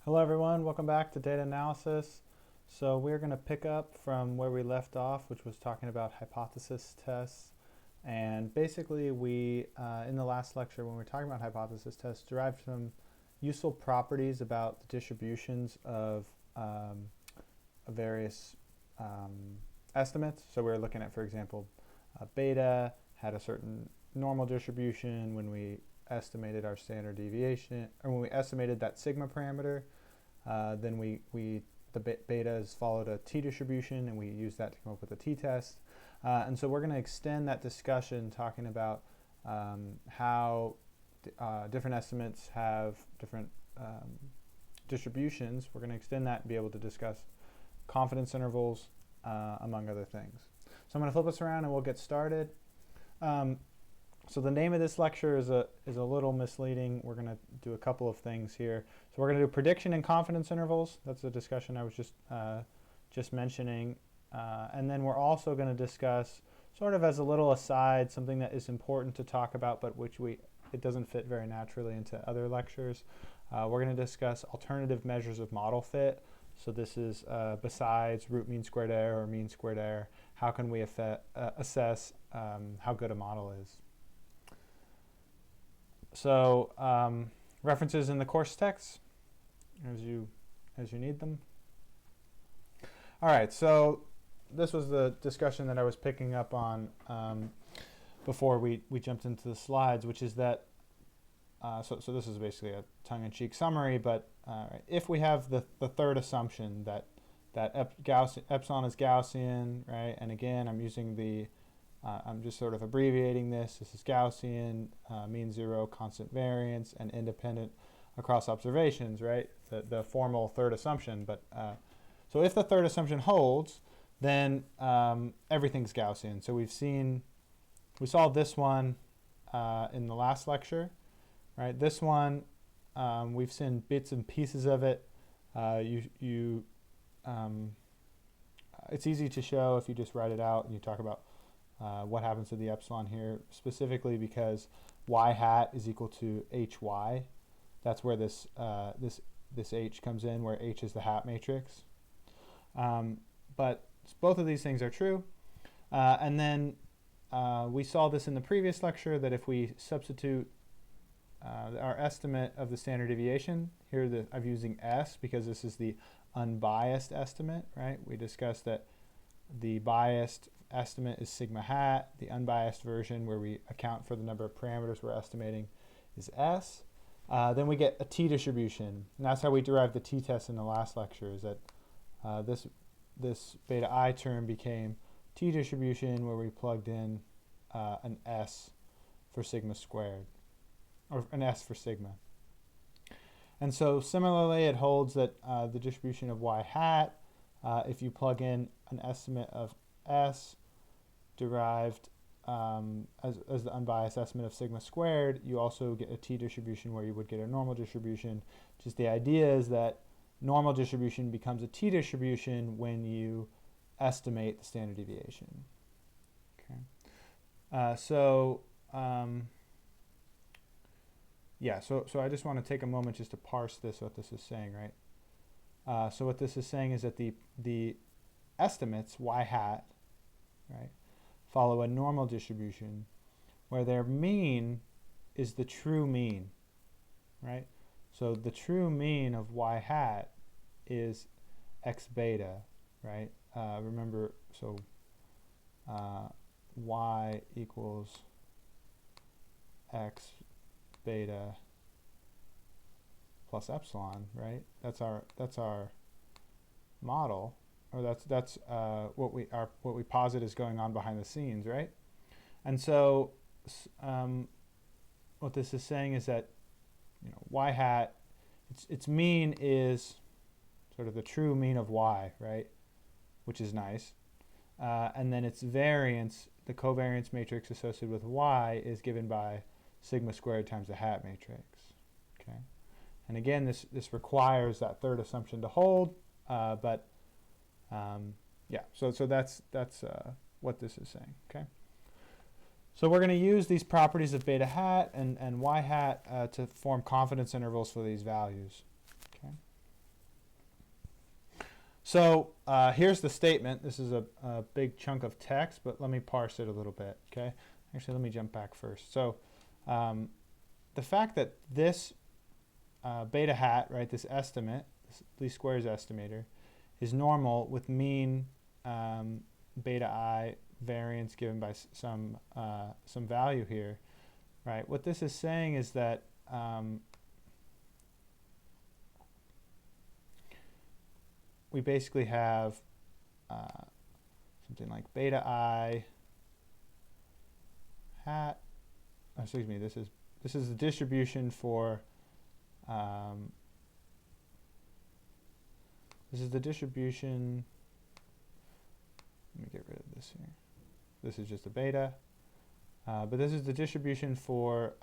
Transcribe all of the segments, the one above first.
Hello everyone, welcome back to data analysis. So we're going to pick up from where we left off, which was talking about hypothesis tests. And basically we, in the last lecture when we were talking about hypothesis tests, derived some useful properties about the distributions of various estimates. So we were looking at, for example, beta had a certain normal distribution when we estimated our standard deviation, or when we estimated that sigma parameter. Then the betas followed a t-distribution, and we used that to come up with a t-test. And so we're going to extend that discussion talking about how different estimates have different distributions. We're going to extend that and be able to discuss confidence intervals, among other things. So I'm going to flip us around and we'll get started. So the name of this lecture is a little misleading. We're going to do a couple of things here. So we're going to do prediction and confidence intervals. That's the discussion I was just mentioning. And then we're also going to discuss, sort of as a little aside, something that is important to talk about, but it doesn't fit very naturally into other lectures. We're going to discuss alternative measures of model fit. So this is besides root mean squared error or mean squared error, how can we assess how good a model is? So references in the course text as you need them. All right, so this was the discussion that I was picking up on before we jumped into the slides, which is that, so this is basically a tongue-in-cheek summary, but if we have the third assumption that epsilon is Gaussian, right, and again I'm using I'm just sort of abbreviating this. This is Gaussian, mean zero, constant variance, and independent across observations, right? The formal third assumption. But so if the third assumption holds, then everything's Gaussian. So we saw this one in the last lecture, right? This one, we've seen bits and pieces of it. It's easy to show if you just write it out and you talk about what happens to the epsilon here, specifically because y hat is equal to hy. That's where this h comes in, where h is the hat matrix. But both of these things are true. And then we saw this in the previous lecture, that if we substitute our estimate of the standard deviation, here I'm using S because this is the unbiased estimate, right? We discussed that the biased estimate is sigma hat. The unbiased version, where we account for the number of parameters we're estimating, is S. Then we get a t-distribution, and that's how we derived the t-test in the last lecture, is that this beta I term became t-distribution, where we plugged in an S for sigma squared, or an S for sigma. And so similarly, it holds that the distribution of y hat, if you plug in an estimate of S derived as the unbiased estimate of sigma squared, you also get a t-distribution where you would get a normal distribution. Just the idea is that normal distribution becomes a t-distribution when you estimate the standard deviation. Okay. So I just want to take a moment just to parse what this is saying, right? So what this is saying is that the estimates, y hat, right, follow a normal distribution where their mean is the true mean, right? So the true mean of y hat is x beta, right? Remember, so y equals x beta plus epsilon, right? That's our model, or that's what we posit is going on behind the scenes, right? And so what this is saying is that, y hat, its mean is sort of the true mean of y, right? Which is nice. And then its variance, the covariance matrix associated with y, is given by sigma squared times the hat matrix. Okay. And again, this requires that third assumption to hold, but so that's what this is saying. Okay. So we're going to use these properties of beta hat and y hat to form confidence intervals for these values. Okay. So here's the statement. This is a big chunk of text, but let me parse it a little bit, okay? Actually, let me jump back first. So the fact that this beta hat, right, this estimate, this least squares estimator, is normal with mean beta I variance given by some value here, right? What this is saying is that we basically have something like beta I hat. Oh, excuse me. This is the distribution for. This is the distribution. Let me get rid of this here. This is just a beta, but this is the distribution for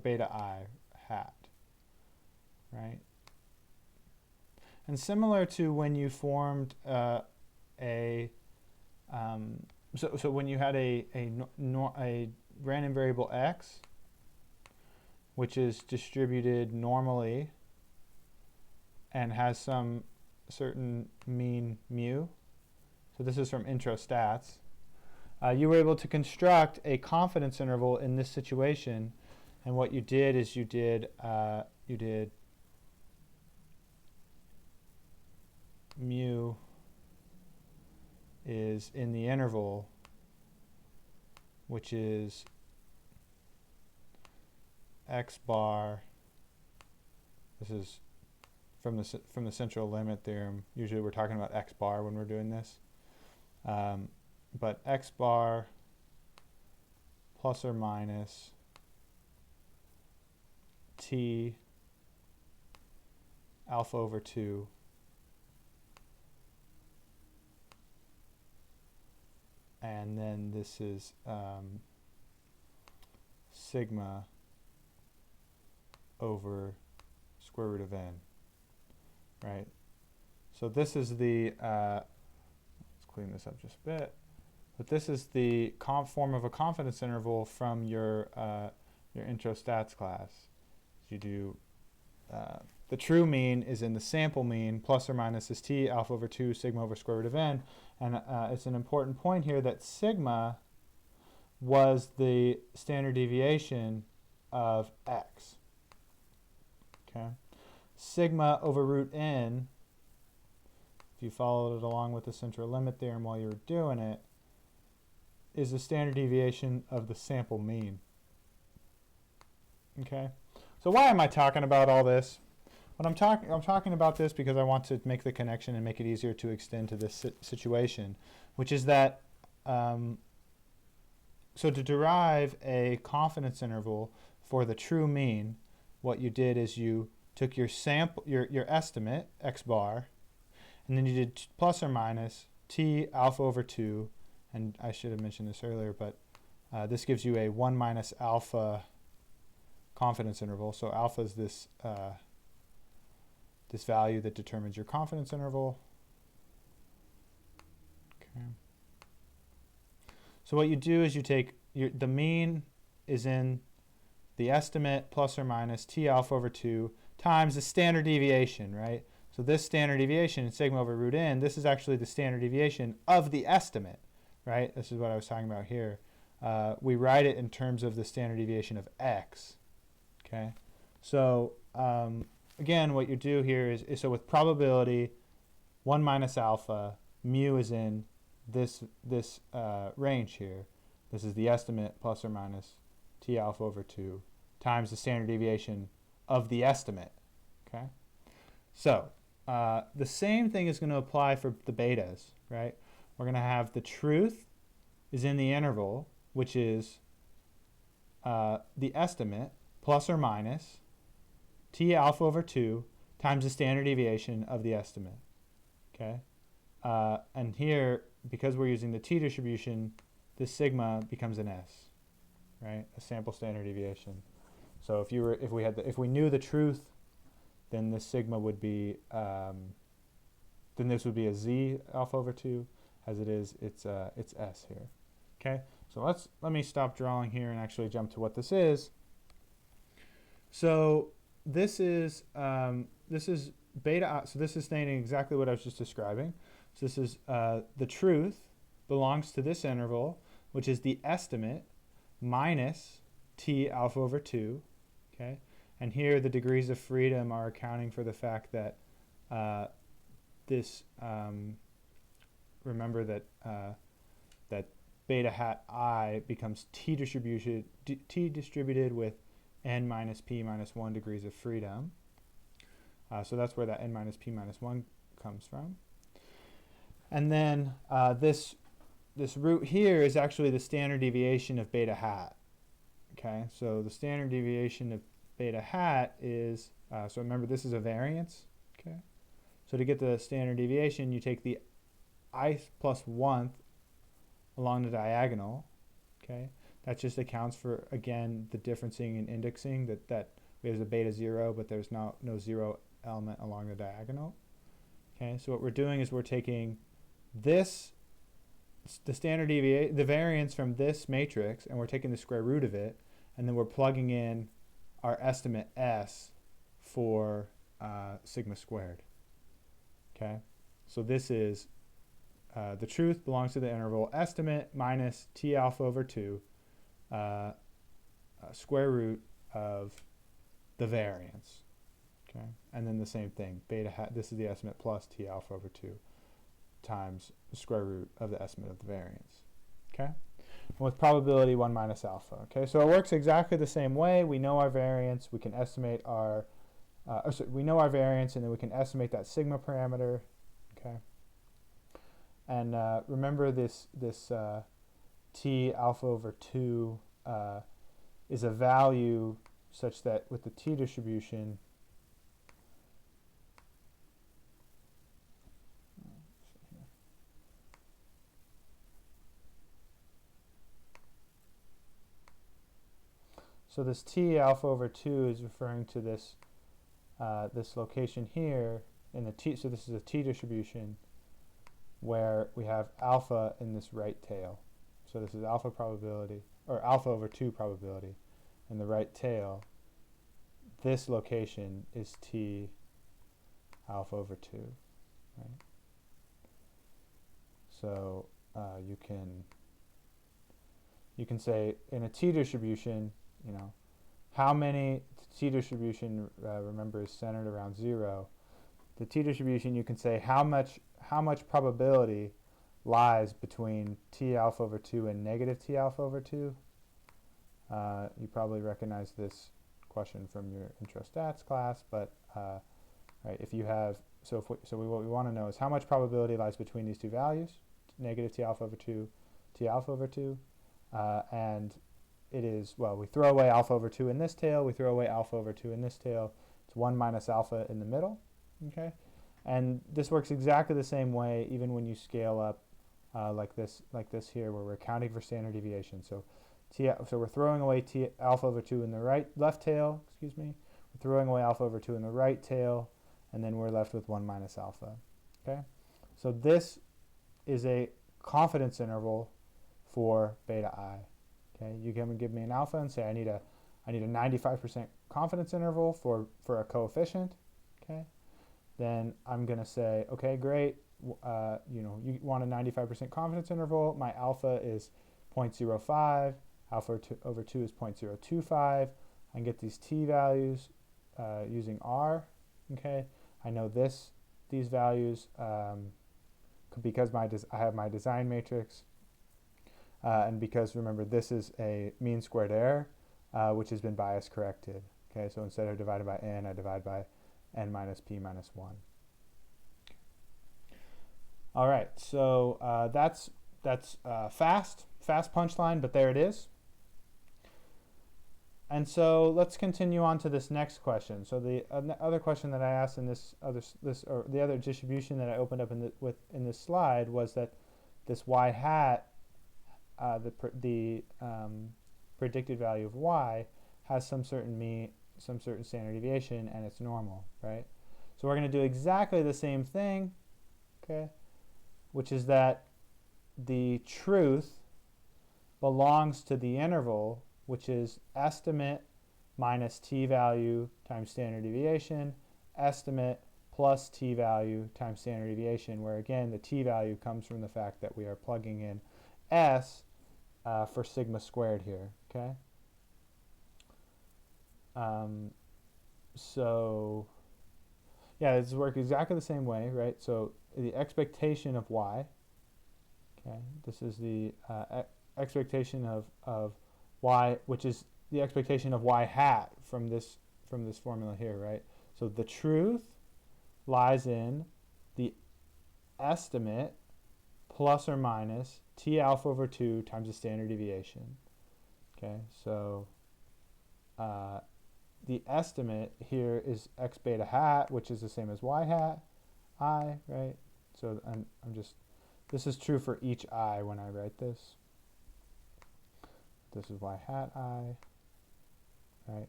beta I hat, right? And similar to when you formed so when you had a random variable x, which is distributed normally and has some certain mean mu. So this is from intro stats. You were able to construct a confidence interval in this situation, and what you did is you did mu is in the interval, which is x bar. This is from the central limit theorem. Usually we're talking about x bar when we're doing this, but x bar plus or minus t alpha over 2 and then this is sigma over square root of n, right? So this is the, let's clean this up just a bit, but this is the form of a confidence interval from your intro stats class. You do, the true mean is in the sample mean, plus or minus is t, alpha over 2, sigma over square root of n, and it's an important point here that sigma was the standard deviation of x. Okay, sigma over root n, if you followed it along with the central limit theorem while you were doing it, is the standard deviation of the sample mean. Okay, so why am I talking about all this? I'm talking about this because I want to make the connection and make it easier to extend to this situation, which is that so to derive a confidence interval for the true mean, what you did is you took your sample, your estimate, x bar, and then you did plus or minus t alpha over 2, and I should have mentioned this earlier, but this gives you a 1 minus alpha confidence interval. So alpha is this, this value that determines your confidence interval. Okay. So what you do is you take the mean is in the estimate plus or minus t alpha over 2 times the standard deviation, right? So this standard deviation, sigma over root n, this is actually the standard deviation of the estimate, right? This is what I was talking about here. We write it in terms of the standard deviation of x, okay? So again, what you do here is so with probability 1 minus alpha, mu is in this range here. This is the estimate plus or minus t alpha over 2 times the standard deviation of the estimate, okay? So the same thing is going to apply for the betas, right? We're going to have the truth is in the interval, which is the estimate plus or minus t alpha over 2 times the standard deviation of the estimate, okay? And here, because we're using the t distribution, this sigma becomes an s, right? A sample standard deviation. So if we knew the truth, then this sigma would be then this would be a z alpha over 2. As it is, it's s here. Okay, so let me stop drawing here and actually jump to what this is. So this is beta, so this is stating exactly what I was just describing. So this is the truth belongs to this interval, which is the estimate minus t alpha over 2, okay? And here the degrees of freedom are accounting for the fact that remember that that beta hat I becomes t distributed with n minus p minus 1 degrees of freedom. So that's where that n minus p minus 1 comes from. And then this root here is actually the standard deviation of beta hat. Okay, so the standard deviation of beta hat is, so remember this is a variance. Okay, so to get the standard deviation, you take the ith plus 1th along the diagonal. Okay, that just accounts for, again, the differencing in indexing, that there's a beta 0, but there's no 0 element along the diagonal. Okay, so what we're doing is we're taking this, the standard deviation, the variance from this matrix, and we're taking the square root of it, and then we're plugging in our estimate s for sigma squared. Okay, so this is the truth belongs to the interval estimate minus t alpha over 2 square root of the variance. Okay, and then the same thing, beta hat, this is the estimate plus t alpha over 2 times the square root of the estimate of the variance. Okay, and with probability 1 minus alpha. Okay, so it works exactly the same way. We know our variance, we can estimate our, we know our variance, and then we can estimate that sigma parameter. Okay, and remember this t alpha over 2 is a value such that with the t distribution, so this t alpha over 2 is referring to this this location here in the t. So this is a t distribution where we have alpha in this right tail. So this is alpha probability, or alpha over 2 probability in the right tail. This location is t alpha over 2, right? So you can say in a t distribution, you know, how many t distribution, remember, is centered around 0. The t distribution, you can say how much probability lies between t alpha over 2 and negative t alpha over 2. You probably recognize this question from your intro stats class, but right, if you have, what we want to know is how much probability lies between these two values, negative t alpha over 2, t alpha over 2, and it is, well, we throw away alpha over 2 in this tail, we throw away alpha over 2 in this tail, it's 1 minus alpha in the middle. Okay, and this works exactly the same way even when you scale up like this here, where we're accounting for standard deviation. So we're throwing away t alpha over 2 in the left tail, excuse me. We're throwing away alpha over 2 in the right tail, and then we're left with 1 minus alpha. Okay, so this is a confidence interval for beta I. Okay, you can give me an alpha and say I need a 95% confidence interval for a coefficient. Okay, then I'm going to say, okay, great. You know, you want a 95% confidence interval. My alpha is 0.05. Alpha over 2 is 0.025. I can get these t values using R. Okay, I know these values because I have my design matrix, and because, remember, this is a mean squared error, which has been bias corrected. Okay, so instead of divided by n, I divide by n minus p minus 1. All right, so that's fast punchline, but there it is. And so let's continue on to this next question. So the other question that I asked in the other distribution that I opened up in this slide was that this y hat, the predicted value of y, has some certain standard deviation, and it's normal, right? So we're going to do exactly the same thing, okay, which is that the truth belongs to the interval, which is estimate minus t value times standard deviation, estimate plus t-value times standard deviation, where again the t-value comes from the fact that we are plugging in s for sigma squared here, okay? So yeah, this works exactly the same way, right? So the expectation of y, okay, this is the expectation of y, which is the expectation of y hat from this formula here, right? So the truth lies in the estimate plus or minus t alpha over 2 times the standard deviation. Okay, so the estimate here is x beta hat, which is the same as y hat I, right? So I'm just, this is true for each I when I write this. This is y hat I, right?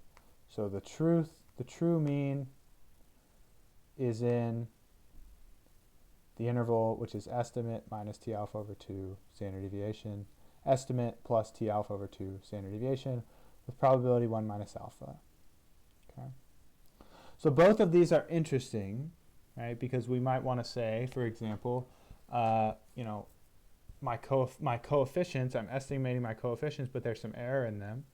So the true mean is in the interval, which is estimate minus t alpha over 2 standard deviation, estimate plus t alpha over 2 standard deviation, with probability 1 minus alpha. Okay. So both of these are interesting, right? Because we might want to say, for example, you know, my coefficients, I'm estimating my coefficients, but there's some error in them,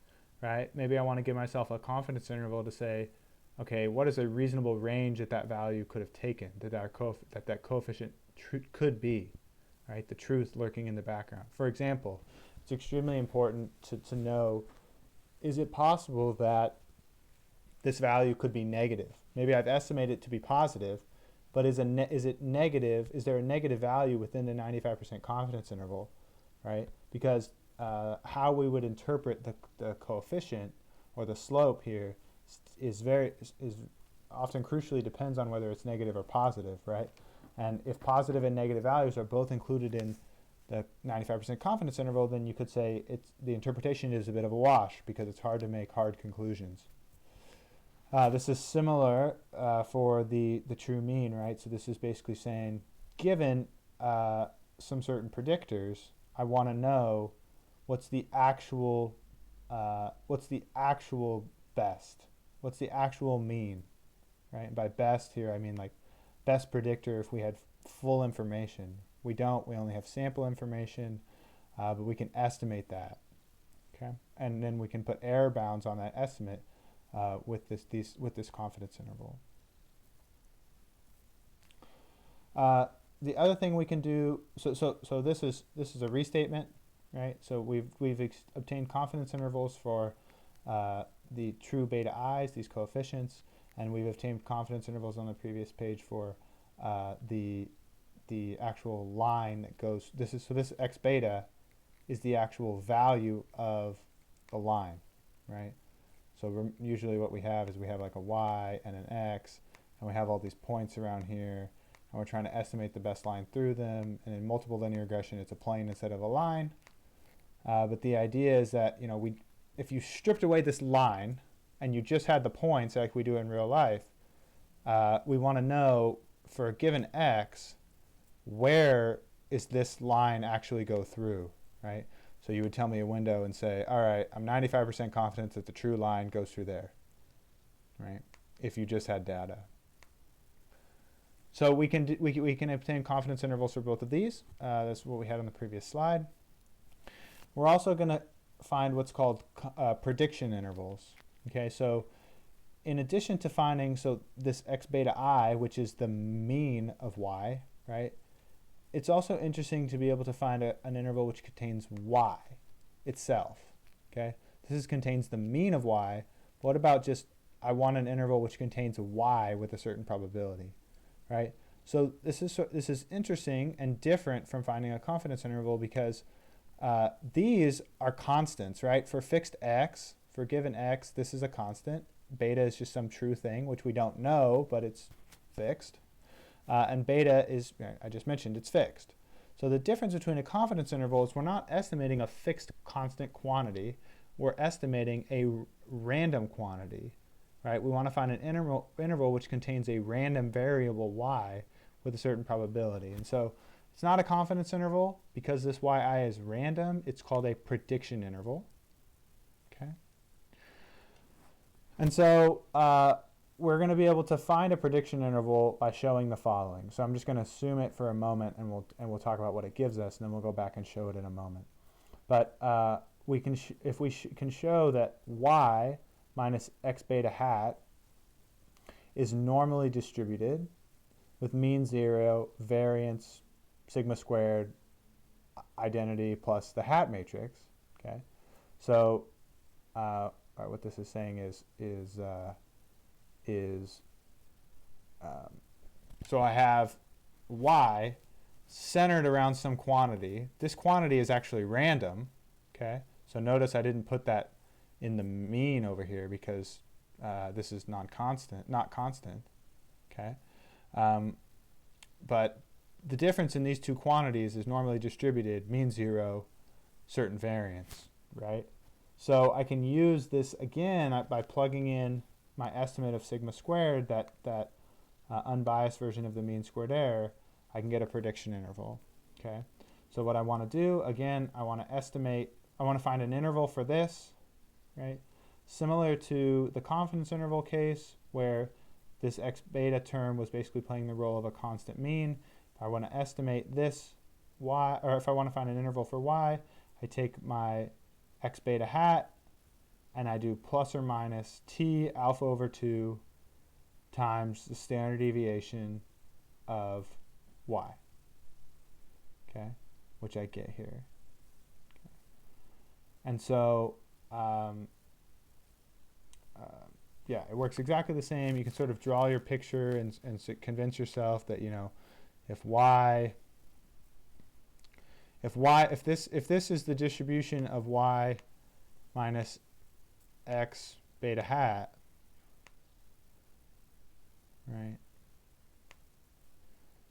right? Maybe I want to give myself a confidence interval to say, okay, what is a reasonable range that value could have taken, that coefficient could be, right? The truth lurking in the background. For example, it's extremely important to know, is it possible that this value could be negative? Maybe I've estimated it to be positive, but is it negative? Is there a negative value within the 95% confidence interval, right? Because how we would interpret the coefficient or the slope here is often crucially depends on whether it's negative or positive, right? And if positive and negative values are both included in the 95% confidence interval, then you could say the interpretation is a bit of a wash because it's hard to make hard conclusions. This is similar for the true mean, right? So this is basically saying, given some certain predictors, I want to know what's the actual best. What's the actual mean, right? And by best here, I mean like best predictor if we had full information. We don't. We only have sample information, but we can estimate that, okay? And then we can put error bounds on that estimate with this confidence interval. The other thing we can do, so this is a restatement, right? So we've obtained confidence intervals for the true beta i's, these coefficients, and we've obtained confidence intervals on the previous page for the actual line that goes. This x beta is the actual value of the line, right? So usually what we have is we have like a y and an x, and we have all these points around here, and we're trying to estimate the best line through them. And in multiple linear regression, it's a plane instead of a line. But the idea is that, you know, if you stripped away this line and you just had the points like we do in real life, we want to know for a given x, where is this line actually go through, right? So you would tell me a window and say, all right, I'm 95% confident that the true line goes through there, right? If you just had data. So we can obtain confidence intervals for both of these. That's what we had on the previous slide. We're also going to find what's called prediction intervals. Okay, so in addition to finding this x beta I, which is the mean of y, right? It's also interesting to be able to find an interval which contains y itself. Okay, contains the mean of y. What about just I want an interval which contains y with a certain probability, right? So this is interesting and different from finding a confidence interval because these are constants, right? For fixed x, for given x, this is a constant. Beta is just some true thing, which we don't know, but it's fixed. And beta is, I just mentioned, it's fixed. So the difference between a confidence interval is we're not estimating a fixed constant quantity. We're estimating a random quantity, right? We want to find an interval which contains a random variable y with a certain probability. And so it's not a confidence interval because this yi is random. It's called a prediction interval. Okay. And so we're going to be able to find a prediction interval by showing the following. So I'm just going to assume it for a moment, and we'll talk about what it gives us, and then we'll go back and show it in a moment. But we can if we can show that y minus x beta hat is normally distributed with mean 0, variance, sigma squared, identity plus the hat matrix. Okay, so what this is saying is so I have y centered around some quantity. This quantity is actually random. Okay, so notice I didn't put that in the mean over here because this is not constant. Okay, but the difference in these two quantities is normally distributed, mean 0, certain variance, right? So I can use this again by plugging in my estimate of sigma squared, that unbiased version of the mean squared error. I can get a prediction interval. Okay, so what I want to do, again, I want to find an interval for this, right? Similar to the confidence interval case where this x beta term was basically playing the role of a constant mean. If I want to estimate this y, or if I want to find an interval for y, I take my x beta hat and I do plus or minus t alpha over 2 times the standard deviation of y, okay, which I get here. Okay. And so yeah, it works exactly the same. You can sort of draw your picture and convince yourself that, you know, if this is the distribution of y minus x beta hat, right?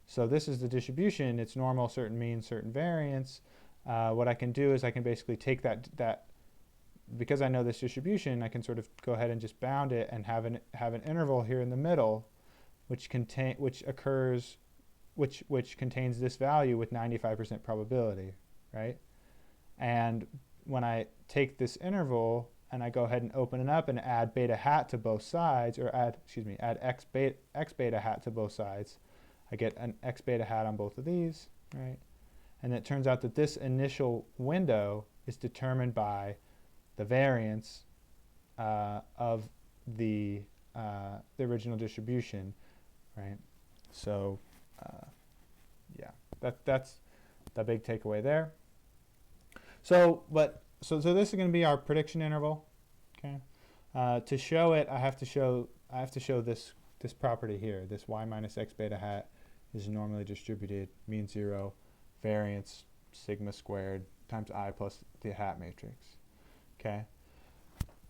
So this is the distribution. It's normal, certain mean, certain variance. What I can do is I can basically take that because I know this distribution, I can sort of go ahead and just bound it and have an interval here in the middle, which contains this value with 95% probability, right? And when I take this interval and I go ahead and open it up and add beta hat to both sides, or add x beta hat to both sides, I get an x beta hat on both of these, right? And it turns out that this initial window is determined by the variance of the original distribution, right? So yeah, that's the big takeaway there. So this is going to be our prediction interval. Okay, to show it, I have to show this property here. This y minus x beta hat is normally distributed, mean 0, variance sigma squared times I plus the hat matrix. Okay,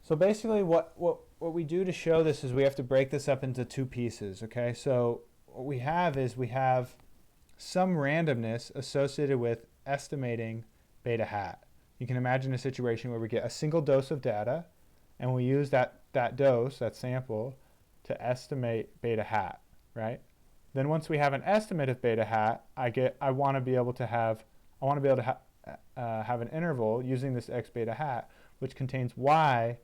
so basically what we do to show this is we have to break this up into two pieces. Okay, so what we have is some randomness associated with estimating beta hat. You can imagine a situation where we get a single dose of data and we use that dose, that sample, to estimate beta hat, right? Then once we have an estimate of beta hat, I want to be able to have an interval using this x beta hat which contains y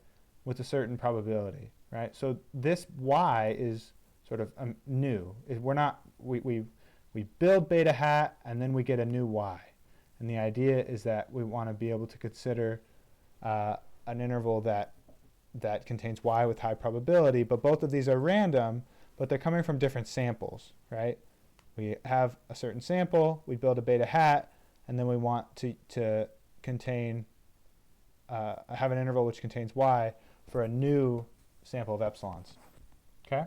with a certain probability, right? So this y is sort of new. We build beta hat and then we get a new y. And the idea is that we want to be able to consider an interval that contains y with high probability, but both of these are random, but they're coming from different samples, right? We have a certain sample, we build a beta hat, and then we want to contain have an interval which contains y for a new sample of epsilons. Okay?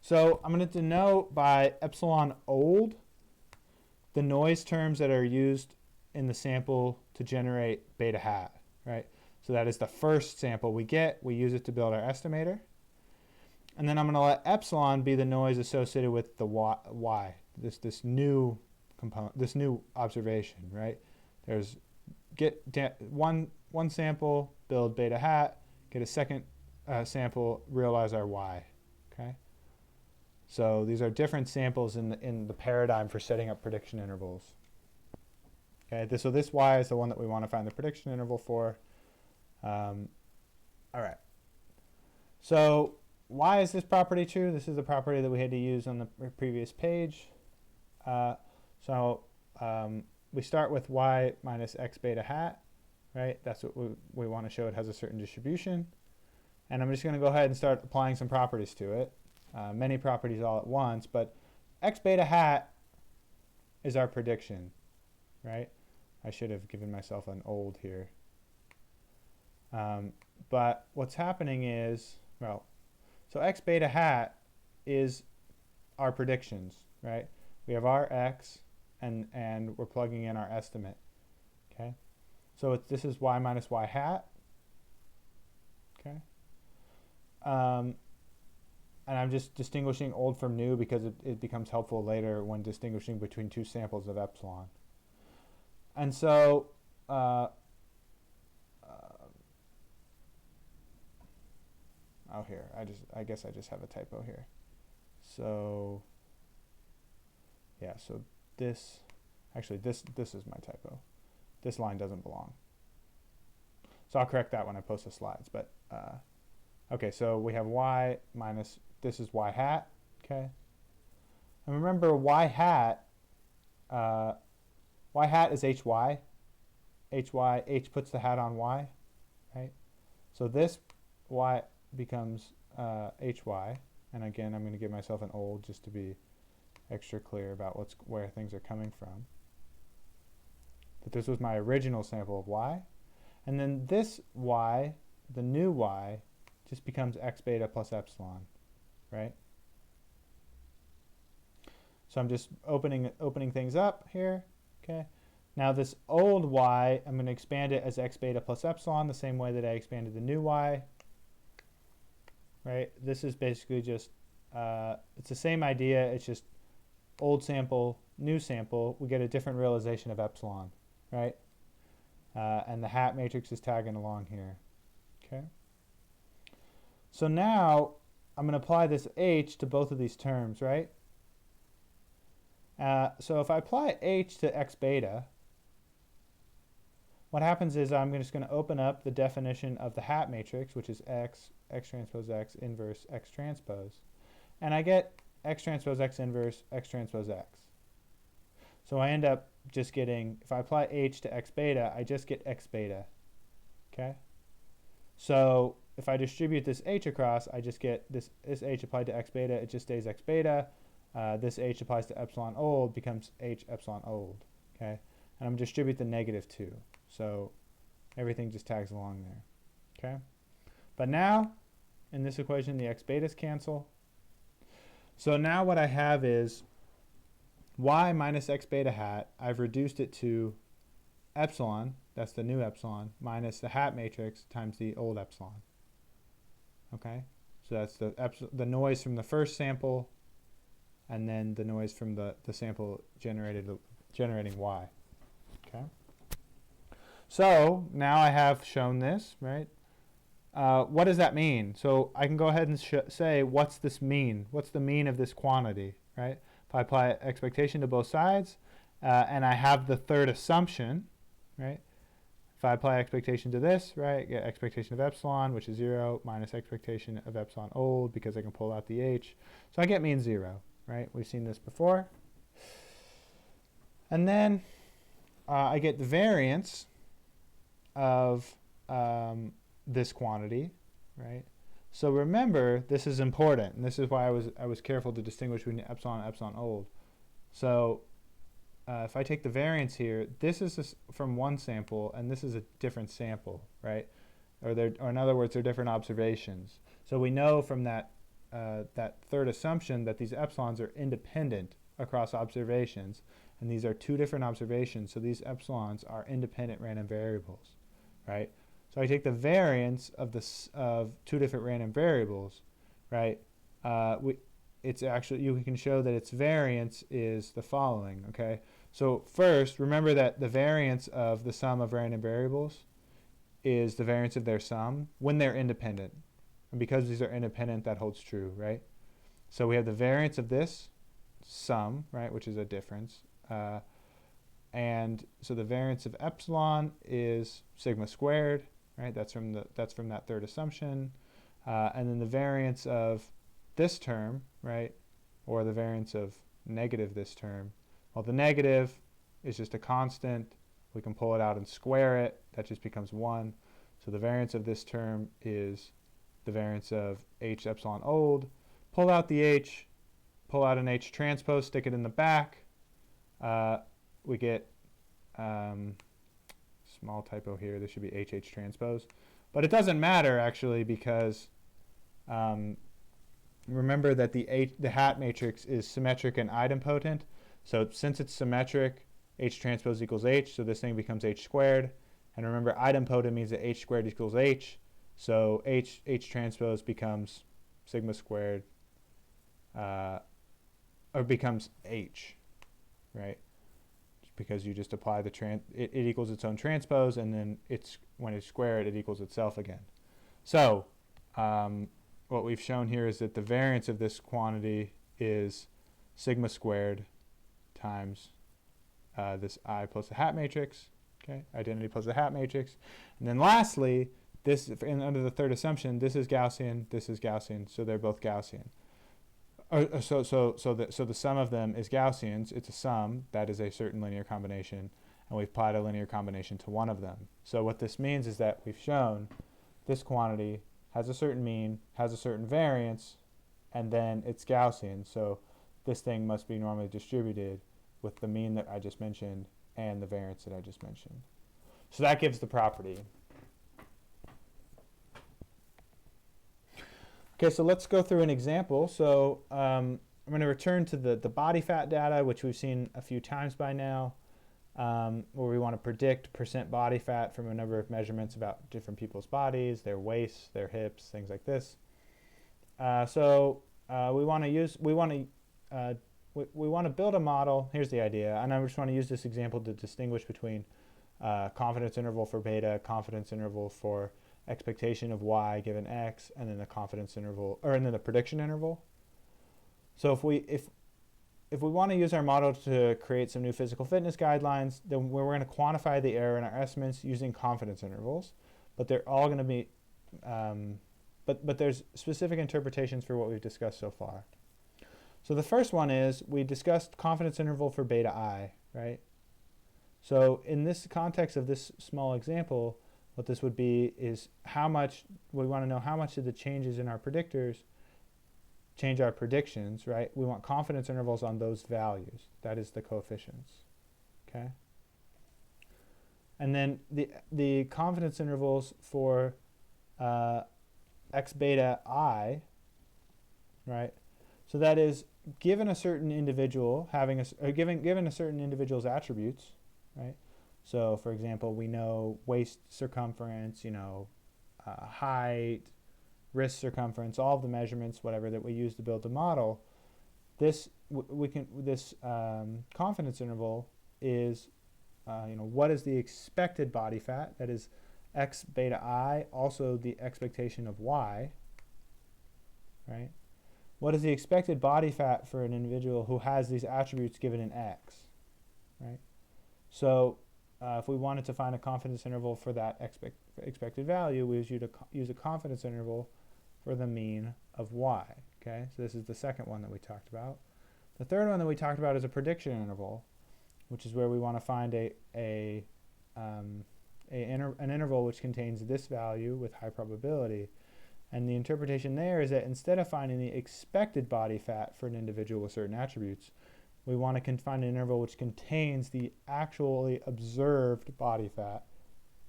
So I'm going to denote by epsilon old the noise terms that are used in the sample to generate beta hat, right? So that is the first sample we get. We use it to build our estimator. And then I'm going to let epsilon be the noise associated with the y, this new component, this new observation, right? There's one sample, build beta hat, get a second sample, realize our y, okay? So these are different samples in the paradigm for setting up prediction intervals. Okay, so this y is the one that we want to find the prediction interval for. All right. So why is this property true? This is the property that we had to use on the previous page. So we start with y minus x beta hat, right? That's what we want to show it has a certain distribution. And I'm just going to go ahead and start applying some properties to it. Many properties all at once, but x beta hat is our prediction, right? I should have given myself an old here. But what's happening is, well, so x beta hat is our predictions, right? We have our x, and we're plugging in our estimate, okay? So this is y minus y hat, okay? And I'm just distinguishing old from new because it becomes helpful later when distinguishing between two samples of epsilon. And so oh, here, I guess I just have a typo here. So yeah, so this is my typo. This line doesn't belong. So I'll correct that when I post the slides. But okay, so we have y minus, this is y hat, okay? And remember y hat is hy. H puts the hat on y, right? So this y becomes hy, and again, I'm going to give myself an old just to be extra clear about where things are coming from. But this was my original sample of y, and then this y, the new y, just becomes x beta plus epsilon, right? So I'm just opening things up here, okay? Now this old y, I'm going to expand it as x beta plus epsilon the same way that I expanded the new y, right? This is basically just, it's the same idea, it's just old sample, new sample, we get a different realization of epsilon, right? And the hat matrix is tagging along here, okay? So now I'm going to apply this h to both of these terms, right? So if I apply h to x beta, what happens is I'm just going to open up the definition of the hat matrix, which is x transpose x inverse x transpose. And I get x transpose x inverse x transpose x. So I end up just getting, if I apply h to x beta, I just get x beta, okay? So if I distribute this h across, I just get this h applied to x beta, it just stays x beta. This h applies to epsilon old, becomes h epsilon old, okay? And I'm going to distribute the -2. So everything just tags along there, okay? But now, in this equation, the x betas cancel. So now what I have is y minus x beta hat. I've reduced it to epsilon, that's the new epsilon, minus the hat matrix times the old epsilon, okay? So that's the noise from the first sample, and then the noise from the sample generating y, okay? So now I have shown this, right? What does that mean? So I can go ahead and say, what's this mean? What's the mean of this quantity, right? If I apply expectation to both sides, and I have the third assumption, right? If I apply expectation to this, right, get expectation of epsilon, which is 0, minus expectation of epsilon old, because I can pull out the h. So I get mean 0, right? We've seen this before. And then I get the variance of this quantity, right? So remember, this is important, and this is why I was careful to distinguish between epsilon and epsilon old. So if I take the variance here, this is from one sample, and this is a different sample, right? Or in other words, they're different observations. So we know from that third assumption that these epsilons are independent across observations, and these are two different observations. So these epsilons are independent random variables, right? So I take the variance of two different random variables, right? It's actually, you can show that its variance is the following, okay? So first, remember that the variance of the sum of random variables is the variance of their sum when they're independent. And because these are independent, that holds true, right? So we have the variance of this sum, right, which is a difference. And so the variance of epsilon is sigma squared, right? That's from that third assumption. And then the variance of this term, right, or the variance of negative this term, well, the negative is just a constant. We can pull it out and square it. That just becomes 1. So the variance of this term is the variance of h epsilon old. Pull out the h, pull out an h transpose, stick it in the back. We get, small typo here, this should be HH transpose. But it doesn't matter, actually, because remember that the hat matrix is symmetric and idempotent. So since it's symmetric, H transpose equals H, so this thing becomes H squared. And remember, idempotent means that H squared equals H. So H transpose becomes sigma squared, or becomes H, right? Because you just apply the it equals its own transpose, and then when it's squared, it equals itself again. So what we've shown here is that the variance of this quantity is sigma squared times this I plus the hat matrix, okay, identity plus the hat matrix. And then lastly, this, under the third assumption, this is Gaussian, so they're both Gaussian. So the sum of them is Gaussians. It's a sum. That is a certain linear combination. And we've applied a linear combination to one of them. So what this means is that we've shown this quantity has a certain mean, has a certain variance, and then it's Gaussian. So this thing must be normally distributed with the mean that I just mentioned and the variance that I just mentioned. So that gives the property. Okay, so let's go through an example. So I'm going to return to the body fat data, which we've seen a few times by now, where we want to predict percent body fat from a number of measurements about different people's bodies, their waists, their hips, things like this. We want to build a model. Here's the idea, and I just want to use this example to distinguish between confidence interval for beta, confidence interval for expectation of y given x, and then the confidence interval, and then the prediction interval. So if we want to use our model to create some new physical fitness guidelines, then we're going to quantify the error in our estimates using confidence intervals, but they're all going to be, but there's specific interpretations for what we've discussed so far. So the first one is, we discussed confidence interval for beta I, right? So in this context of this small example, what this would be is how much, we want to know how much did the changes in our predictors change our predictions, right? We want confidence intervals on those values. That is the coefficients, okay? And then the confidence intervals for x beta I, right? So that is given a certain individual having given a certain individual's attributes, right? So, for example, we know waist circumference, height, wrist circumference, all of the measurements, whatever that we use to build the model. This confidence interval is, what is the expected body fat? That is x beta I, also the expectation of y, right? What is the expected body fat for an individual who has these attributes given in x, right? So if we wanted to find a confidence interval for that expected value, we would use a confidence interval for the mean of y, okay? So this is the second one that we talked about. The third one that we talked about is a prediction interval, which is where we want to find an interval which contains this value with high probability. And the interpretation there is that instead of finding the expected body fat for an individual with certain attributes, we want to find an interval which contains the actually observed body fat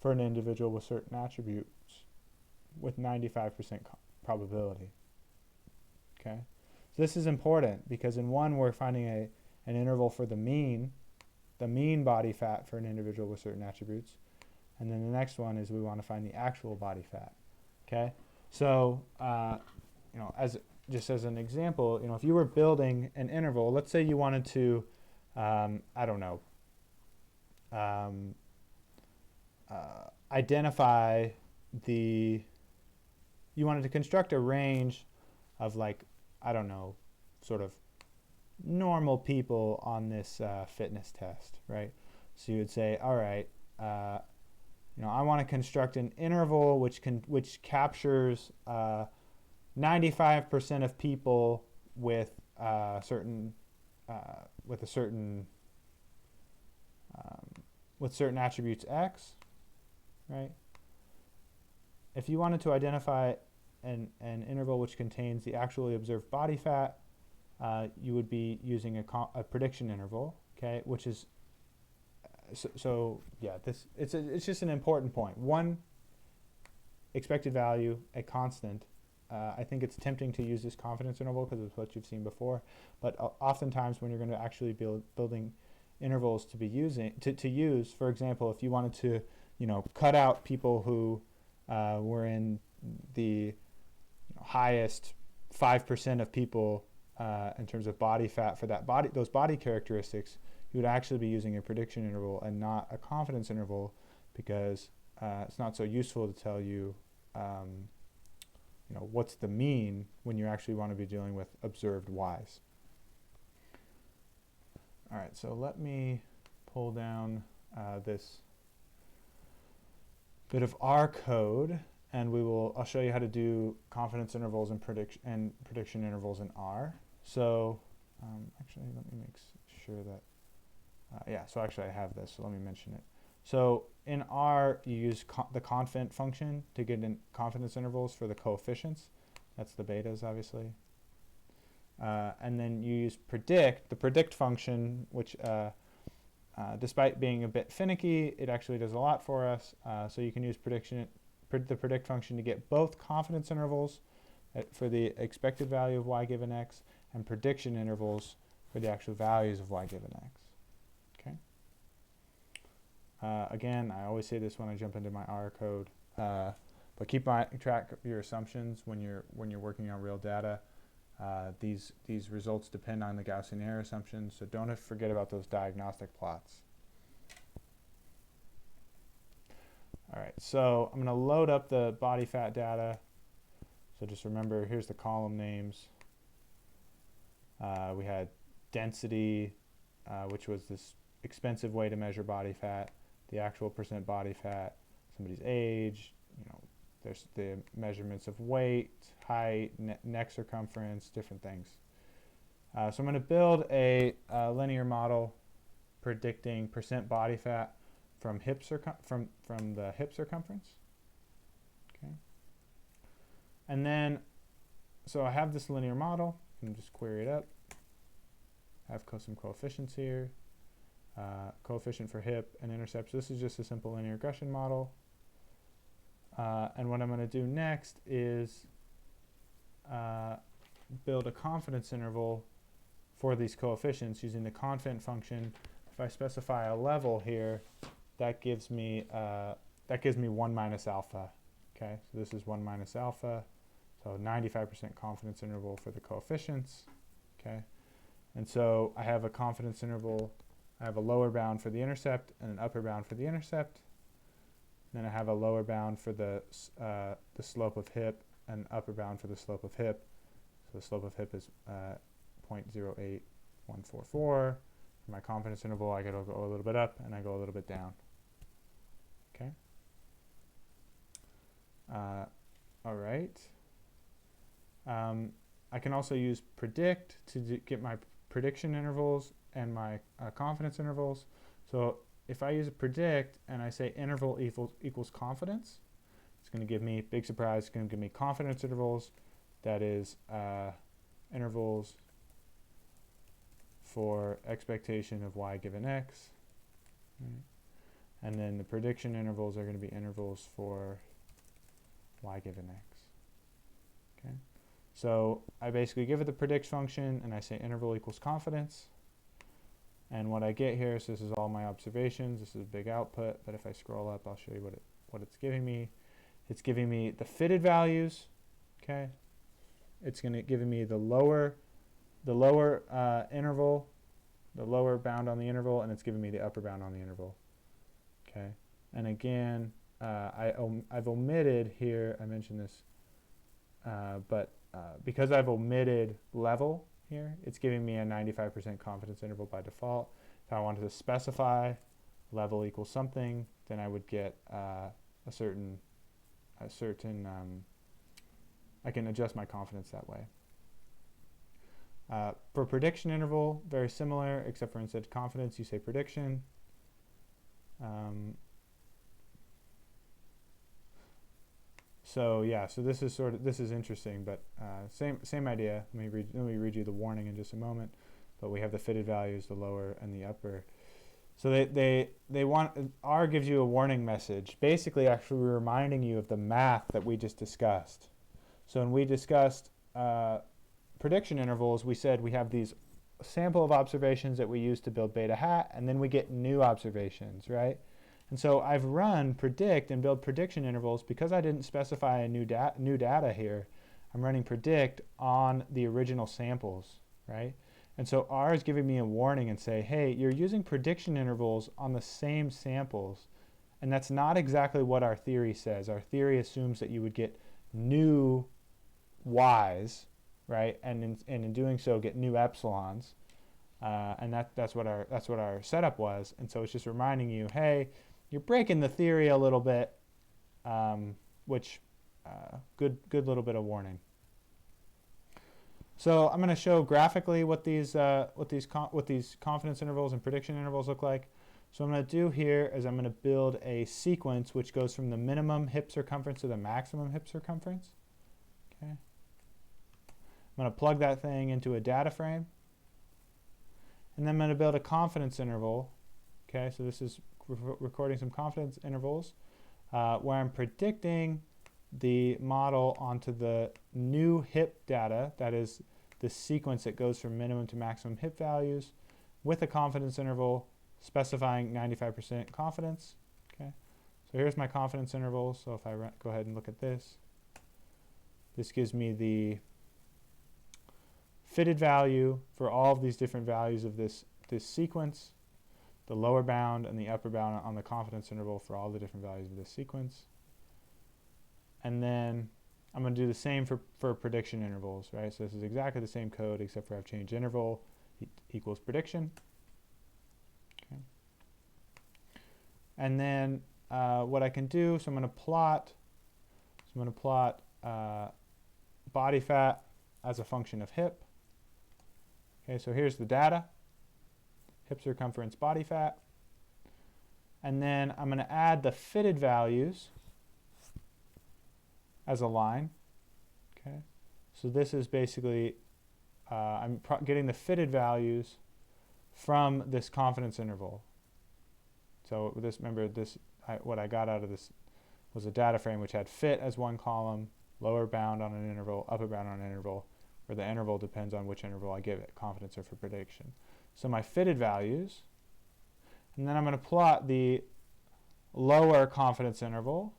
for an individual with certain attributes with 95% probability. Okay, so this is important because in one we're finding an interval for the mean body fat for an individual with certain attributes, and then the next one is we want to find the actual body fat. Okay, so just as an example, if you were building an interval, let's say you wanted to, identify you wanted to construct a range of sort of normal people on this fitness test, right? So you would say, all right, I want to construct an interval which captures 95% of people with certain attributes X, right? If you wanted to identify an interval which contains the actually observed body fat, you would be using a prediction interval, okay? Which is it's just an important point. One expected value, a constant. I think it's tempting to use this confidence interval because it's what you've seen before, but oftentimes when you're going to actually building intervals to use, for example, if you wanted to, cut out people who were in the highest 5% of people in terms of body fat for those body characteristics, you would actually be using a prediction interval and not a confidence interval, because it's not so useful to tell you, what's the mean when you actually want to be dealing with observed Y's. All right, so let me pull down this bit of our code, and I'll show you how to do confidence intervals and prediction intervals in R. So actually, let me make sure that, so actually I have this, so let me mention it. So in R, you use the conf function to get in confidence intervals for the coefficients. That's the betas, obviously. And then you use the predict function, which despite being a bit finicky, it actually does a lot for us. So you can use the predict function to get both confidence intervals for the expected value of y given x, and prediction intervals for the actual values of y given x. Okay. Again, I always say this when I jump into my R code, but keep track of your assumptions when you're working on real data. These results depend on the Gaussian error assumptions, so don't forget about those diagnostic plots. All right, so I'm going to load up the body fat data. So just remember, here's the column names. We had density, which was this expensive way to measure body fat, the actual percent body fat, somebody's age, there's the measurements of weight, height, neck circumference, different things. So I'm going to build a linear model predicting percent body fat from from the hip circumference. Okay. And then, so I have this linear model. You can just query it up. I have some coefficients here. Coefficient for hip and intercept. So this is just a simple linear regression model. And what I'm going to do next is build a confidence interval for these coefficients using the confident function. If I specify a level here, that gives me 1 minus alpha. Okay, so this is 1 minus alpha. So 95% confidence interval for the coefficients. Okay, and so I have a confidence interval. I have a lower bound for the intercept and an upper bound for the intercept. Then I have a lower bound for the slope of hip and upper bound for the slope of hip. So the slope of hip is 0.08144. For my confidence interval, I go a little bit up and I go a little bit down. Okay. All right. I can also use predict to get my prediction intervals and my confidence intervals. So if I use a predict and I say interval equals confidence, it's going to give me, big surprise, it's going to give me confidence intervals. That is intervals for expectation of y given x. Right. And then the prediction intervals are going to be intervals for y given x. Okay. So I basically give it the predict function and I say interval equals confidence. And what I get here, so this is all my observations, this is a big output, but if I scroll up, I'll show you what it's giving me. It's giving me the fitted values, okay? It's giving me the lower interval, the lower bound on the interval, and it's giving me the upper bound on the interval, okay? And again, I've omitted here, I mentioned this, but because I've omitted level here, it's giving me a 95% confidence interval by default. If I wanted to specify level equals something, then I would get a certain I can adjust my confidence that way. For prediction interval, very similar, except for instead of confidence, you say prediction. So yeah, so this is interesting, but same idea. Let me read you the warning in just a moment. But we have the fitted values, the lower and the upper. So they want, R gives you a warning message, basically actually reminding you of the math that we just discussed. So when we discussed prediction intervals, we said we have these sample of observations that we use to build beta hat, and then we get new observations, right? And so I've run predict and build prediction intervals because I didn't specify a new data here. I'm running predict on the original samples, right? And so R is giving me a warning and say, hey, you're using prediction intervals on the same samples. And that's not exactly what our theory says. Our theory assumes that you would get new y's, right? And in doing so, get new epsilons. And that's what our setup was. And so it's just reminding you, hey, you're breaking the theory a little bit, which good little bit of warning. So I'm going to show graphically what these confidence intervals and prediction intervals look like. So what I'm going to do here is I'm going to build a sequence which goes from the minimum hip circumference to the maximum hip circumference. Okay. I'm going to plug that thing into a data frame, and then I'm going to build a confidence interval. Okay, so this is recording some confidence intervals where I'm predicting the model onto the new hip data, that is the sequence that goes from minimum to maximum hip values, with a confidence interval specifying 95% confidence. Okay, so here's my confidence interval. So if I go ahead and look at this, this gives me the fitted value for all of these different values of this sequence, the lower bound and the upper bound on the confidence interval for all the different values of this sequence. And then I'm going to do the same for prediction intervals, right? So this is exactly the same code, except for I've changed interval equals prediction. Okay. And then what I can do, so I'm going to plot body fat as a function of hip. Okay, so here's the data, hip circumference, body fat. And then I'm going to add the fitted values as a line. Okay, so this is basically, I'm getting the fitted values from this confidence interval. So this, remember this, what I got out of this was a data frame which had fit as one column, lower bound on an interval, upper bound on an interval, where the interval depends on which interval I give it, confidence or for prediction. So my fitted values, and then I'm going to plot the lower confidence interval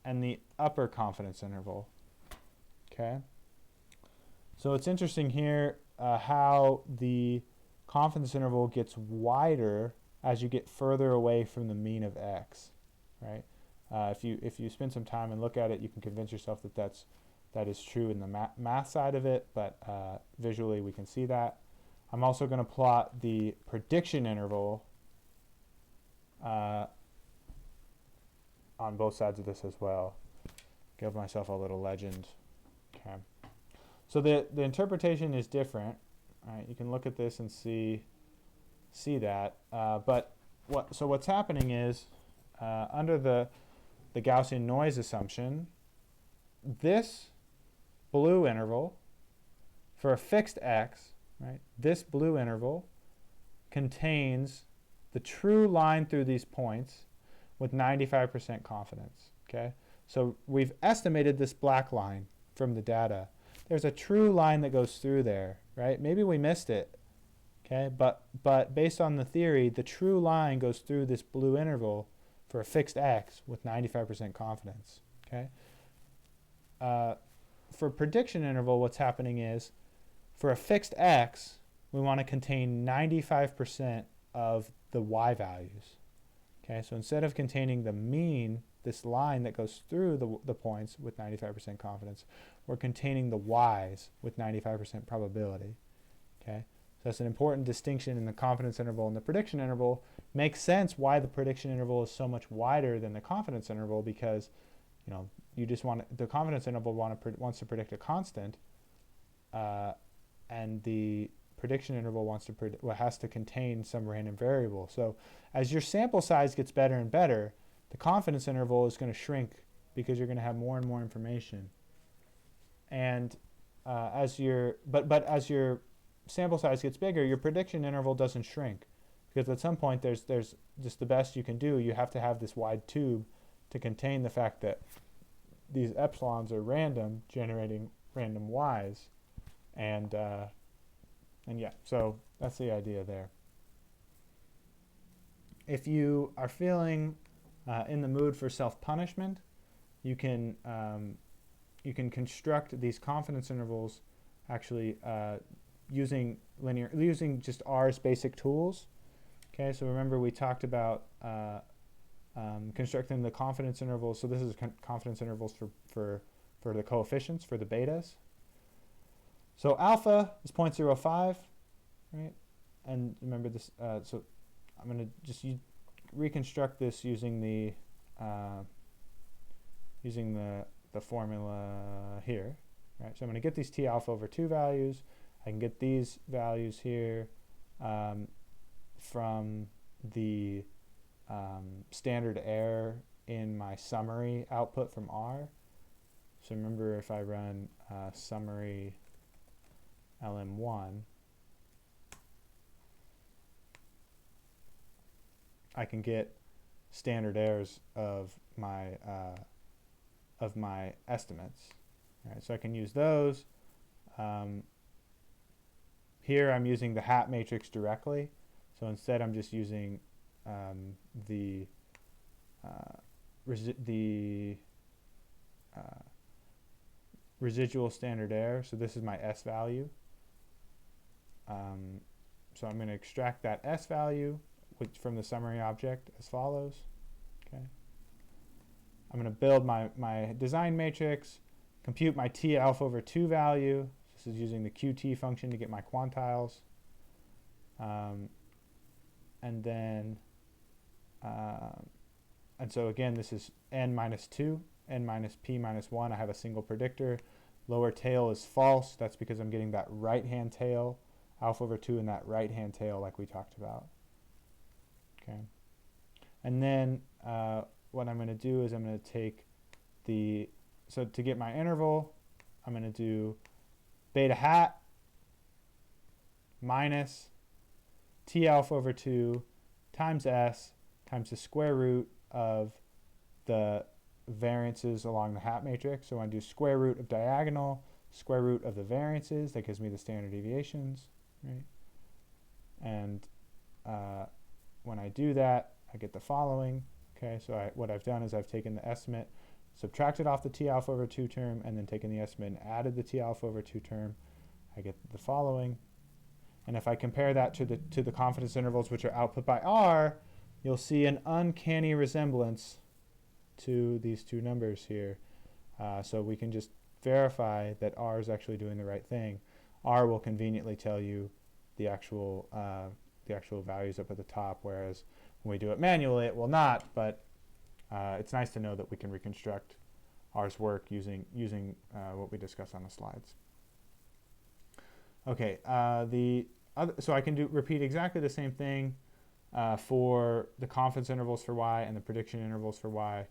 and the upper confidence interval. Okay. So it's interesting here how the confidence interval gets wider as you get further away from the mean of x, right? If you spend some time and look at it, you can convince yourself that that is true in the math side of it, but visually we can see that. I'm also going to plot the prediction interval on both sides of this as well. Give myself a little legend. Okay. So the interpretation is different. Right? You can look at this and see that. But what's happening is under the Gaussian noise assumption, this blue interval for a fixed x, right? This blue interval contains the true line through these points with 95% confidence, okay? So we've estimated this black line from the data. There's a true line that goes through there, right? Maybe we missed it, okay? But based on the theory, the true line goes through this blue interval for a fixed x with 95% confidence, okay? For prediction interval, what's happening is for a fixed x, we want to contain 95% of the y values. Okay, so instead of containing the mean, this line that goes through the points with 95% confidence, we're containing the y's with 95% probability. Okay, so that's an important distinction in the confidence interval and the prediction interval. Makes sense why the prediction interval is so much wider than the confidence interval, because you just want the confidence interval wants to predict a constant, and the prediction interval has to contain some random variable. So as your sample size gets better and better, the confidence interval is going to shrink because you're going to have more and more information. And as your sample size gets bigger, your prediction interval doesn't shrink, because at some point there's just the best you can do. You have to have this wide tube to contain the fact that these epsilons are random, generating random y's, and yeah, so that's the idea there. If you are feeling in the mood for self-punishment, you can construct these confidence intervals actually using just R's basic tools. Okay, so remember we talked about constructing the confidence intervals. So this is confidence intervals for the coefficients, for the betas. So alpha is 0.05, right? And remember this. So I'm going to just reconstruct this using the formula here, right? So I'm going to get these T alpha over 2 values. I can get these values here from the standard error in my summary output from R. So remember, if I run summary LM1, I can get standard errors of my estimates. All right, so I can use those. Here I'm using the hat matrix directly. So instead I'm just using the residual standard error. So this is my S value. So I'm going to extract that S value from the summary object as follows. Okay. I'm going to build my design matrix, compute my T alpha over 2 value. This is using the QT function to get my quantiles. And then, and so again, this is n minus 2, n minus p minus 1. I have a single predictor. Lower tail is false. That's because I'm getting that right-hand tail, alpha over 2 in that right-hand tail like we talked about. Okay. And then what I'm going to do is I'm going to take so to get my interval, I'm going to do beta hat minus T alpha over 2 times S times the square root of the variances along the hat matrix. So I do square root of diagonal, square root of the variances. That gives me the standard deviations, right? And when I do that, I get the following. Okay, so what I've done is I've taken the estimate, subtracted off the T alpha over 2 term, and then taken the estimate and added the T alpha over 2 term. I get the following. And if I compare that to the confidence intervals, which are output by R, you'll see an uncanny resemblance to these two numbers here. So we can just verify that R is actually doing the right thing. R will conveniently tell you the actual values up at the top, whereas when we do it manually, it will not. But it's nice to know that we can reconstruct R's work using what we discussed on the slides. Okay, so I can repeat exactly the same thing for the confidence intervals for Y and the prediction intervals for Y.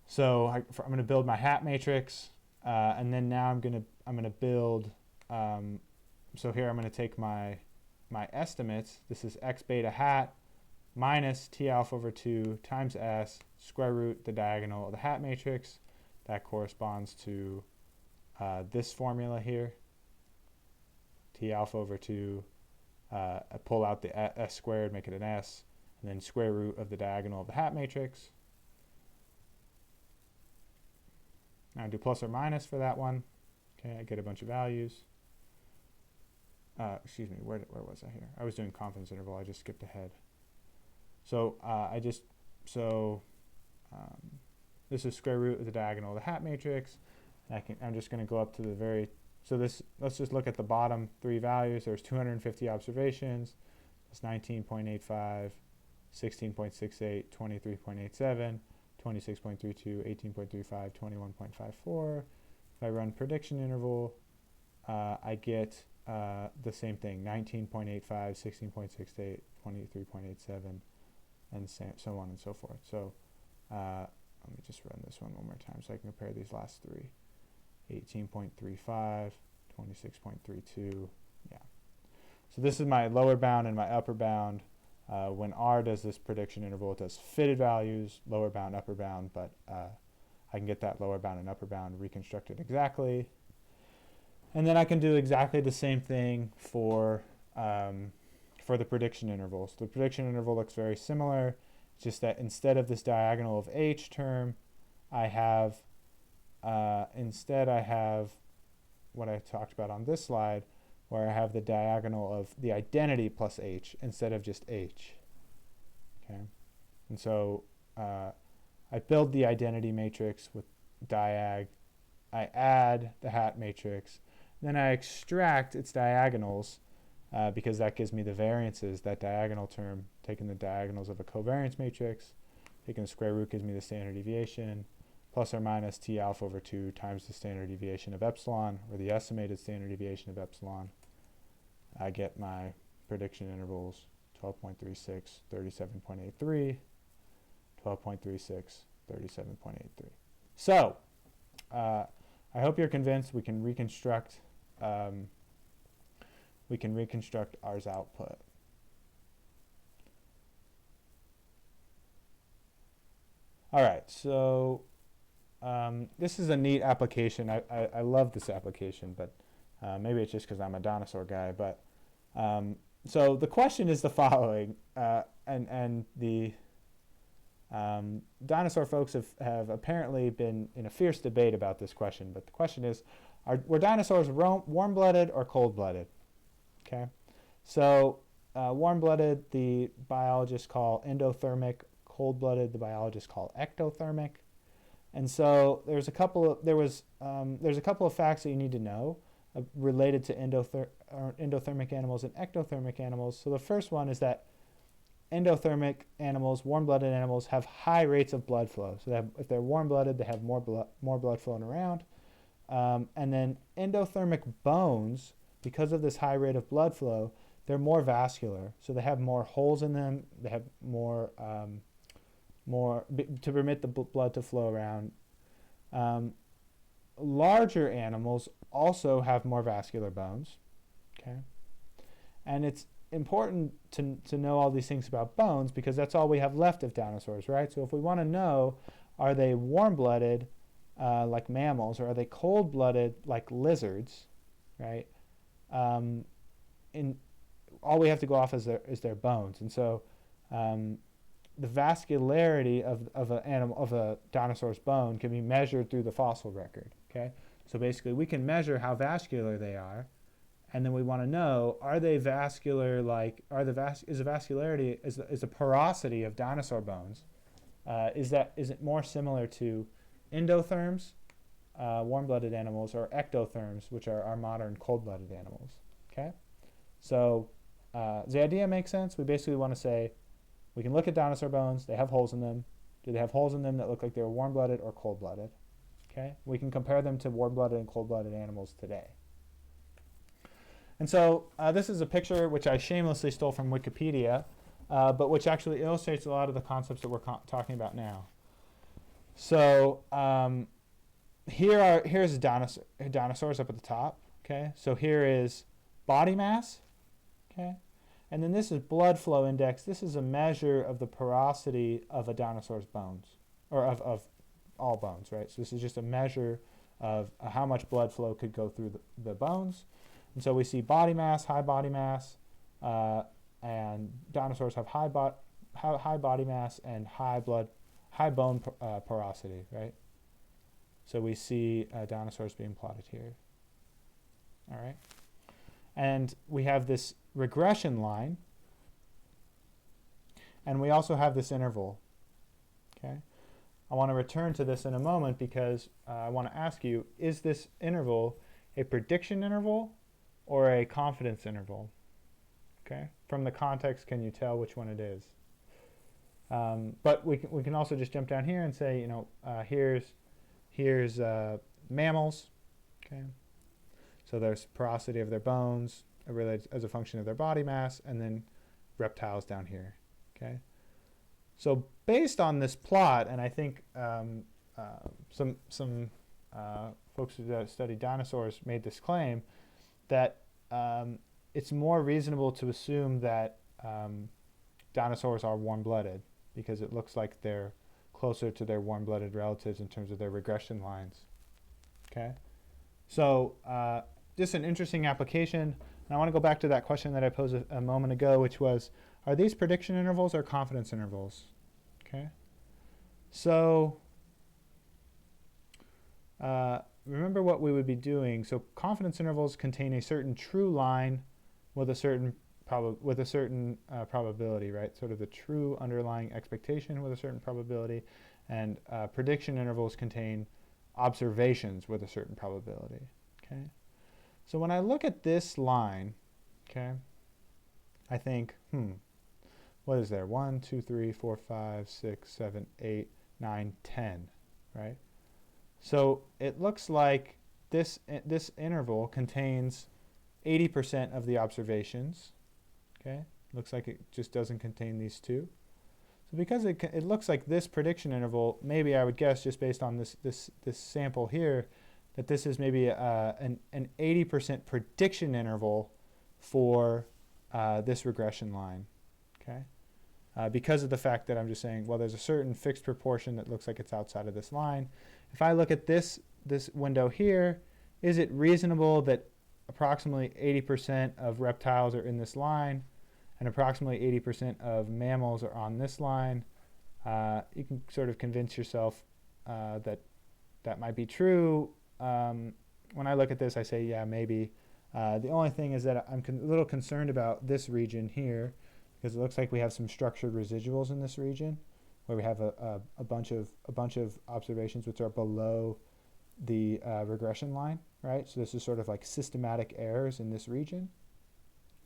So I'm going to build my hat matrix, and then now I'm going to build. So here I'm going to take my estimates. This is x beta hat minus T alpha over 2 times S square root the diagonal of the hat matrix. That corresponds to this formula here. T alpha over 2, I pull out the S squared, make it an S, and then square root of the diagonal of the hat matrix. Now I do plus or minus for that one. Okay, I get a bunch of values. Excuse me, where was I here? I was doing confidence interval, I just skipped ahead. So this is square root of the diagonal of the hat matrix. I'm just going to go up to the very, let's just look at the bottom 3 values. There's 250 observations. That's 19.85, 16.68, 23.87, 26.32, 18.35, 21.54. If I run prediction interval, I get the same thing, 19.85, 16.68, 23.87, and so on and so forth. So let me just run this one more time so I can compare these last three. 18.35, 26.32, yeah. So this is my lower bound and my upper bound. When R does this prediction interval, it does fitted values, lower bound, upper bound, but I can get that lower bound and upper bound reconstructed exactly. And then I can do exactly the same thing for the prediction interval. So the prediction interval looks very similar, just that instead of this diagonal of H term, I have instead I have what I talked about on this slide, where I have the diagonal of the identity plus H instead of just H. Okay, and so I build the identity matrix with diag, I add the hat matrix, then I extract its diagonals because that gives me the variances. That diagonal term, taking the diagonals of a covariance matrix, taking the square root gives me the standard deviation, plus or minus T alpha over 2 times the standard deviation of epsilon, or the estimated standard deviation of epsilon. I get my prediction intervals 12.36, 37.83, 12.36, 37.83. So I hope you're convinced we can reconstruct R's output. All right, so this is a neat application. I love this application, but maybe it's just because I'm a dinosaur guy. But so the question is the following, and the dinosaur folks have apparently been in a fierce debate about this question. But the question is, were dinosaurs warm-blooded or cold-blooded? Okay, so warm-blooded, the biologists call endothermic. Cold-blooded, the biologists call ectothermic. And so there's a couple of facts that you need to know related to endothermic animals and ectothermic animals. So the first one is that endothermic animals, warm-blooded animals, have high rates of blood flow. So if they're warm-blooded, they have more blood flowing around. And then endothermic bones, because of this high rate of blood flow, they're more vascular. So they have more holes in them. They have more to permit the blood to flow around. Larger animals also have more vascular bones. Okay, and it's important to know all these things about bones because that's all we have left of dinosaurs, right? So if we want to know, are they warm-blooded like mammals, or are they cold-blooded like lizards, right? All we have to go off is their bones, and so the vascularity of a dinosaur's bone can be measured through the fossil record. Okay, so basically we can measure how vascular they are, and then we want to know, are they vascular like is the porosity of dinosaur bones is it more similar to endotherms, warm-blooded animals, or ectotherms, which are our modern cold-blooded animals? Okay, so the idea makes sense. We basically want to say, we can look at dinosaur bones. They have holes in them. Do they have holes in them that look like they're warm-blooded or cold-blooded? Okay, we can compare them to warm-blooded and cold-blooded animals today. And so this is a picture which I shamelessly stole from Wikipedia, but which actually illustrates a lot of the concepts that we're talking about now. So here's dinosaurs up at the top. Okay, so here is body mass. Okay. And then this is blood flow index. This is a measure of the porosity of a dinosaur's bones, or of all bones, right? So this is just a measure of how much blood flow could go through the bones. And so we see body mass, high body mass, and dinosaurs have high body mass and high bone porosity, right? So we see dinosaurs being plotted here. All right. And we have this regression line, and we also have this interval. Okay, I want to return to this in a moment because I want to ask you, is this interval a prediction interval or a confidence interval? Okay, from the context, can you tell which one it is? But we can also just jump down here and say, you know, here's mammals, okay? So there's porosity of their bones related as a function of their body mass, and then reptiles down here, okay? So based on this plot, and I think some folks who study dinosaurs made this claim that it's more reasonable to assume that dinosaurs are warm-blooded because it looks like they're closer to their warm-blooded relatives in terms of their regression lines. Okay, so just an interesting application. And I want to go back to that question that I posed a moment ago, which was, are these prediction intervals or confidence intervals? Okay, so remember what we would be doing. So confidence intervals contain a certain true line with a certain probability, right? Sort of the true underlying expectation with a certain probability, and prediction intervals contain observations with a certain probability. Okay, so when I look at this line, okay, I think, what is there? 1, 2, 3, 4, 5, 6, 7, 8, 9, 10, right? So it looks like this interval contains 80% of the observations. Okay, looks like it just doesn't contain these two. So because it looks like this prediction interval, maybe I would guess just based on this sample here, that this is maybe an 80% prediction interval for this regression line. Okay, because of the fact that I'm just saying, well, there's a certain fixed proportion that looks like it's outside of this line. If I look at this window here, is it reasonable that approximately 80% of reptiles are in this line and approximately 80% of mammals are on this line? You can sort of convince yourself that that might be true. When I look at this, I say, yeah, maybe. The only thing is that I'm a little concerned about this region here, because it looks like we have some structured residuals in this region, where we have a bunch of observations which are below the regression line, right? So this is sort of like systematic errors in this region.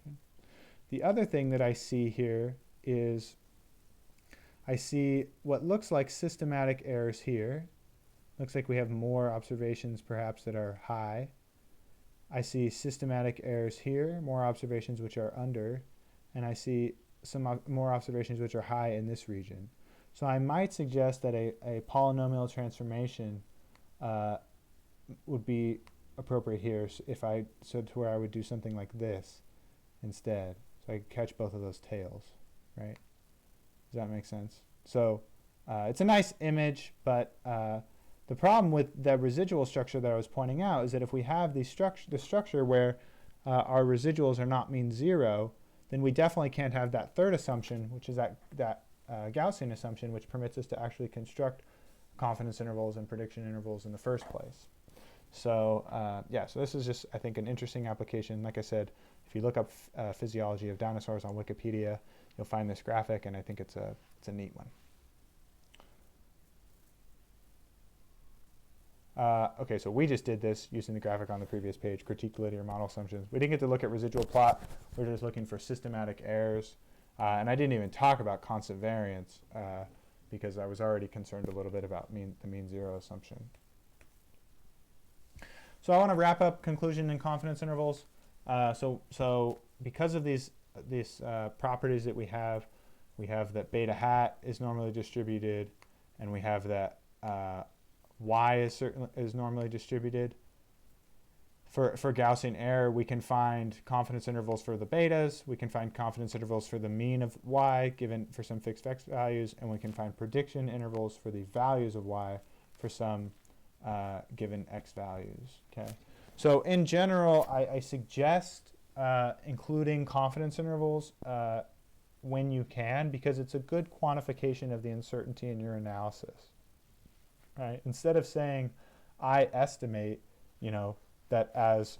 Okay. The other thing that I see here is I see what looks like systematic errors here. Looks like we have more observations perhaps that are high. I see systematic errors here, more observations which are under, and I see some more observations which are high in this region. So I might suggest that a polynomial transformation would be appropriate here if I to where I would do something like this instead, so I could catch both of those tails, right? Does that make sense? So it's a nice image, but the problem with the residual structure that I was pointing out is that if we have the structure where our residuals are not mean zero, then we definitely can't have that third assumption, which is that Gaussian assumption, which permits us to actually construct confidence intervals and prediction intervals in the first place. So yeah, so this is just, I think, an interesting application. Like I said, if you look up physiology of dinosaurs on Wikipedia, you'll find this graphic, and I think it's a neat one. Okay, so we just did this using the graphic on the previous page, critique linear model assumptions. We didn't get to look at residual plot. We're just looking for systematic errors. And I didn't even talk about constant variance because I was already concerned a little bit about the mean zero assumption. So I want to wrap up conclusion and confidence intervals. So because of these properties that we have that beta hat is normally distributed, and we have that y is normally distributed. For Gaussian error, we can find confidence intervals for the betas, we can find confidence intervals for the mean of y given for some fixed x values, and we can find prediction intervals for the values of y for some given x values. Okay, so in general, I suggest including confidence intervals when you can, because it's a good quantification of the uncertainty in your analysis. Right? Instead of saying, I estimate, that as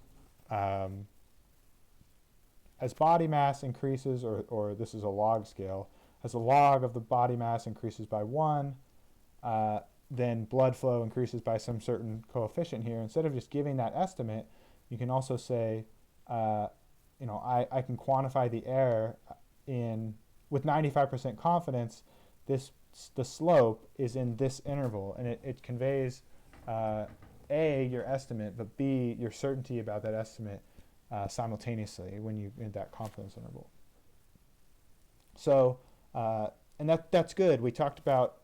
body mass increases, or this is a log scale, as the log of the body mass increases by 1, then blood flow increases by some certain coefficient here. Instead of just giving that estimate, you can also say, I can quantify the error with 95% confidence the slope is in this interval, and it conveys A, your estimate, but B, your certainty about that estimate simultaneously when you in that confidence interval. So, and that's good. We talked about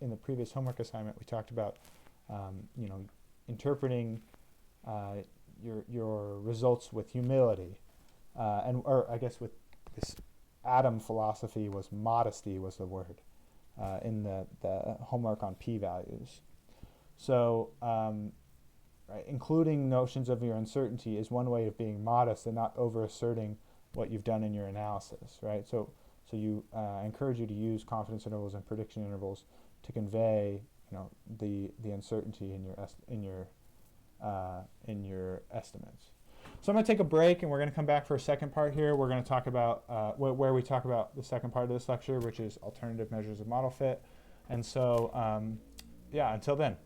in the previous homework assignment. We talked about interpreting your results with humility, or I guess with this Adam philosophy was modesty was the word in the homework on p-values. So, right, including notions of your uncertainty is one way of being modest and not over-asserting what you've done in your analysis, right? So you I encourage you to use confidence intervals and prediction intervals to convey, the uncertainty in your estimates. So I'm going to take a break, and we're going to come back for a second part here. We're going to talk about where we talk about the second part of this lecture, which is alternative measures of model fit. And so, yeah, until then.